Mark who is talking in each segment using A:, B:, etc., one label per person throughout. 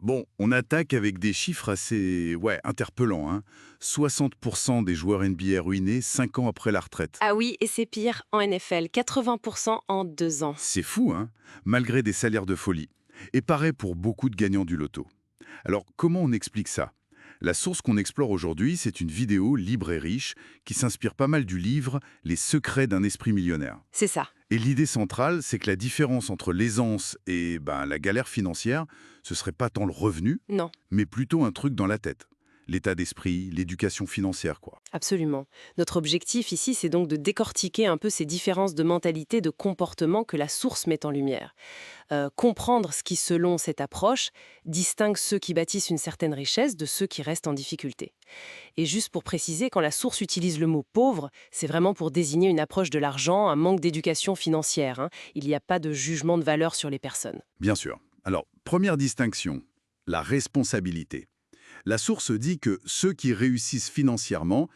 A: Bon, on attaque avec des chiffres assez interpellants, hein. 60% des joueurs NBA ruinés 5 ans après la retraite.
B: Ah oui, et c'est pire en NFL, 80% en 2 ans.
A: C'est fou, hein, malgré des salaires de folie. Et pareil pour beaucoup de gagnants du loto. Alors, comment on explique ça? La source qu'on explore aujourd'hui, c'est une vidéo libre et riche qui s'inspire pas mal du livre Les secrets d'un esprit millionnaire.
B: C'est ça.
A: Et l'idée centrale, c'est que la différence entre l'aisance et la galère financière, ce serait pas tant le revenu,
B: Non,
A: mais plutôt un truc dans la tête. L'état d'esprit, l'éducation financière, quoi.
B: absolument. Notre objectif ici, c'est donc de décortiquer un peu ces différences de mentalité, de comportement que la source met en lumière. Comprendre ce qui, selon cette approche, distingue ceux qui bâtissent une certaine richesse de ceux qui restent en difficulté. Et juste pour préciser, quand la source utilise le mot pauvre, c'est vraiment pour désigner une approche de l'argent, un manque d'éducation financière, hein. Il n'y a pas de jugement de valeur sur les personnes.
A: Bien sûr. Alors, première distinction, la responsabilité. La source dit que ceux qui réussissent financièrement,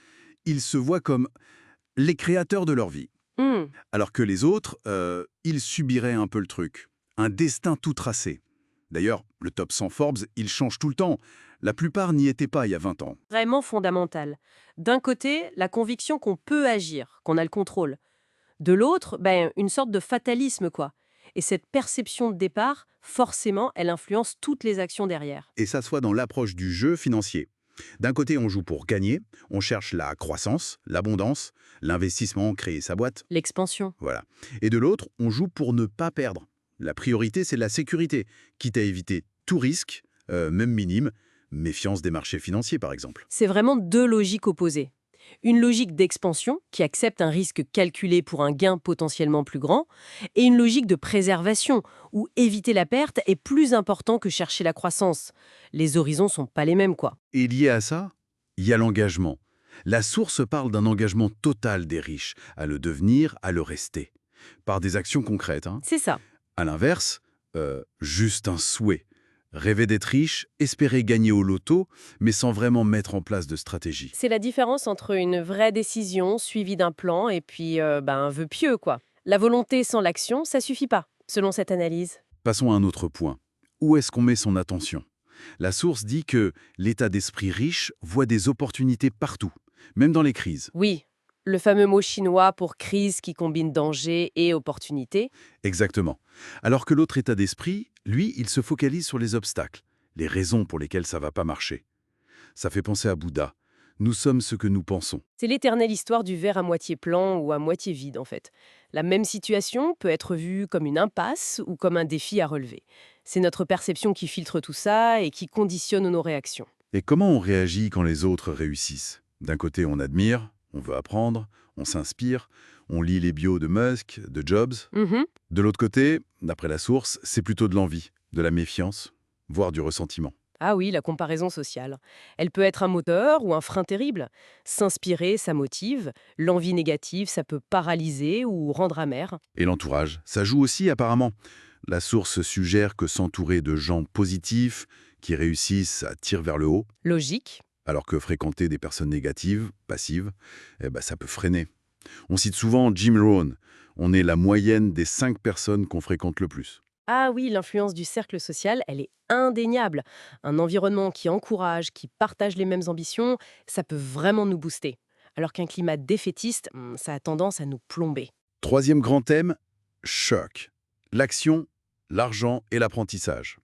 A: ils se voient comme les créateurs de leur vie.
B: Hmm,
A: Alors que les autres, ils subiraient un peu le truc. Un destin tout tracé. D'ailleurs, le top 100 Forbes, il change tout le temps. La plupart n'y étaient pas il y a 20 ans.
B: vraiment fondamental. D'un côté, la conviction qu'on peut agir, qu'on a le contrôle. De l'autre, une sorte de fatalisme, quoi. Et cette perception de départ, forcément, elle influence toutes les actions derrière.
A: Et ça se voit dans l'approche du jeu financier. D'un côté, on joue pour gagner, on cherche la croissance, l'abondance, l'investissement, créer sa boîte,
B: L'expansion.
A: voilà. Et de l'autre, on joue pour ne pas perdre. La priorité, c'est la sécurité, quitte à éviter tout risque, même minime, méfiance des marchés financiers par exemple.
B: C'est vraiment deux logiques opposées. Une logique d'expansion, qui accepte un risque calculé pour un gain potentiellement plus grand, et une logique de préservation, où éviter la perte est plus important que chercher la croissance. Les horizons sont pas les mêmes, quoi.
A: Et lié à ça, il y a l'engagement. La source parle d'un engagement total des riches, à le devenir, à le rester. Par des actions concrètes, hein.
B: C'est ça.
A: À l'inverse, juste un souhait. Rêver d'être riche, espérer gagner au loto, mais sans vraiment mettre en place de stratégie.
B: C'est la différence entre une vraie décision suivie d'un plan et puis un vœu pieux, quoi. La volonté sans l'action, ça suffit pas, selon cette analyse.
A: Passons à un autre point. Où est-ce qu'on met son attention? La source dit que l'état d'esprit riche voit des opportunités partout, même dans les crises.
B: Oui, le fameux mot chinois pour crise qui combine danger et opportunité.
A: Exactement. Alors que l'autre état d'esprit, lui, il se focalise sur les obstacles, les raisons pour lesquelles ça va pas marcher. Ça fait penser à Bouddha. Nous sommes ce que nous pensons.
B: C'est l'éternelle histoire du verre à moitié plein ou à moitié vide, en fait. La même situation peut être vue comme une impasse ou comme un défi à relever. C'est notre perception qui filtre tout ça et qui conditionne nos réactions.
A: Et comment on réagit quand les autres réussissent? D'un côté, on admire, on veut apprendre, on s'inspire, on lit les bios de Musk, de Jobs.
B: Mhm.
A: De l'autre côté, d'après la source, c'est plutôt de l'envie, de la méfiance, voire du ressentiment.
B: Ah oui, la comparaison sociale. Elle peut être un moteur ou un frein terrible. S'inspirer, ça motive. L'envie négative, ça peut paralyser ou rendre amer.
A: Et l'entourage, ça joue aussi apparemment. La source suggère que s'entourer de gens positifs, qui réussissent, ça tire vers le haut,
B: Logique.
A: alors que fréquenter des personnes négatives, passives, ça peut freiner. On cite souvent Jim Rohn. On est la moyenne des 5 personnes qu'on fréquente le plus.
B: Ah oui, l'influence du cercle social, elle est indéniable. Un environnement qui encourage, qui partage les mêmes ambitions, ça peut vraiment nous booster. Alors qu'un climat défaitiste, ça a tendance à nous plomber.
A: Troisième grand thème, choc. L'action, l'argent et l'apprentissage.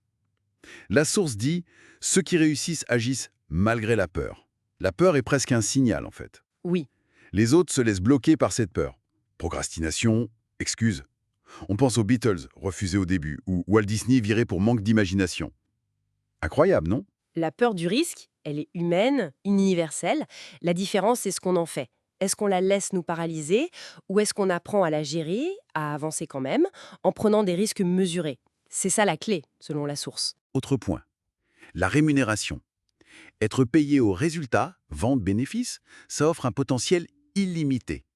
A: La source dit, ceux qui réussissent agissent malgré la peur. La peur est presque un signal en fait.
B: Oui,
A: Les autres se laissent bloquer par cette peur. Procrastination, excuse. On pense aux Beatles, refusés au début, ou Walt Disney viré pour manque d'imagination. Incroyable, non?
B: la peur du risque, elle est humaine, universelle. La différence, c'est ce qu'on en fait. Est-ce qu'on la laisse nous paralyser ou est-ce qu'on apprend à la gérer, à avancer quand même, en prenant des risques mesurés? C'est ça la clé, selon la source.
A: Autre point, la rémunération. Être payé au résultat, vente-bénéfice, ça offre un potentiel illimité.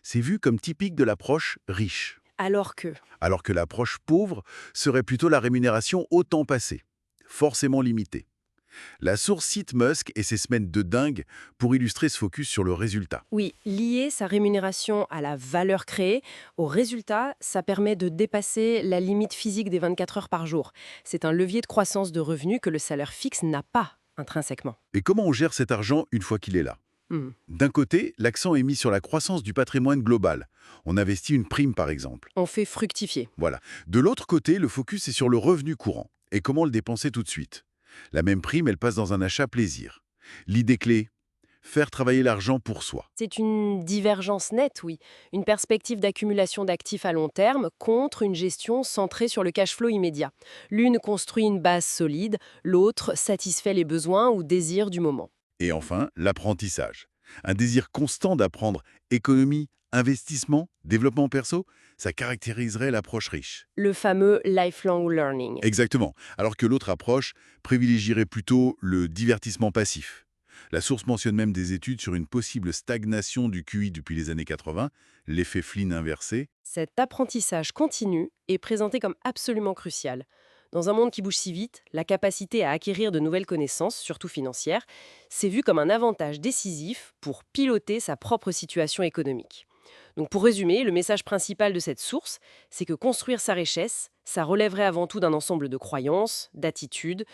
A: C'est vu comme typique de l'approche riche.
B: Alors que,
A: Alors que l'approche pauvre serait plutôt la rémunération au temps passé, forcément limitée. La source cite Musk et ses semaines de dingue pour illustrer ce focus sur le résultat.
B: Oui, lier sa rémunération à la valeur créée, au résultat, ça permet de dépasser la limite physique des 24 heures par jour. C'est un levier de croissance de revenus que le salaire fixe n'a pas intrinsèquement.
A: Et comment on gère cet argent une fois qu'il est là?
B: Hmm.
A: D'un côté, l'accent est mis sur la croissance du patrimoine global. On investit une prime par exemple.
B: On fait fructifier.
A: Voilà. De l'autre côté, le focus est sur le revenu courant. Et comment le dépenser tout de suite? La même prime, elle passe dans un achat plaisir. L'idée clé, faire travailler l'argent pour soi.
B: C'est une divergence nette, oui. Une perspective d'accumulation d'actifs à long terme contre une gestion centrée sur le cash flow immédiat. L'une construit une base solide, l'autre satisfait les besoins ou désirs du moment.
A: Et enfin, l'apprentissage. Un désir constant d'apprendre économie, investissement, développement perso, ça caractériserait l'approche riche.
B: Le fameux lifelong learning.
A: Exactement. Alors que l'autre approche privilégierait plutôt le divertissement passif. La source mentionne même des études sur une possible stagnation du QI depuis les années 80, l'effet Flynn inversé.
B: Cet apprentissage continu est présenté comme absolument crucial. Dans un monde qui bouge si vite, la capacité à acquérir de nouvelles connaissances, surtout financières, c'est vu comme un avantage décisif pour piloter sa propre situation économique. Donc pour résumer, le message principal de cette source, c'est que construire sa richesse, ça relèverait avant tout d'un ensemble de croyances, d'attitudes,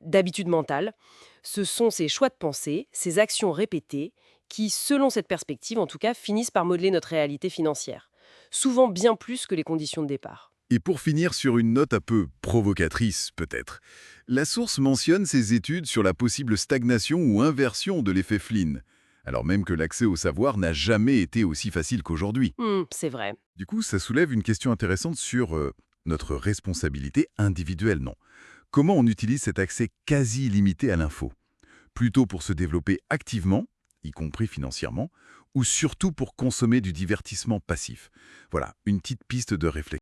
B: d'habitudes mentales. Ce sont ces choix de pensée, ces actions répétées, qui, selon cette perspective en tout cas, finissent par modeler notre réalité financière. Souvent bien plus que les conditions de départ.
A: Et pour finir sur une note un peu provocatrice, peut-être, la source mentionne ses études sur la possible stagnation ou inversion de l'effet Flynn, alors même que l'accès au savoir n'a jamais été aussi facile qu'aujourd'hui.
B: C'est vrai.
A: Du coup, ça soulève une question intéressante sur notre responsabilité individuelle, non? Comment on utilise cet accès quasi illimité à l'info? Plutôt pour se développer activement, y compris financièrement, ou surtout pour consommer du divertissement passif? Voilà, une petite piste de réflexion.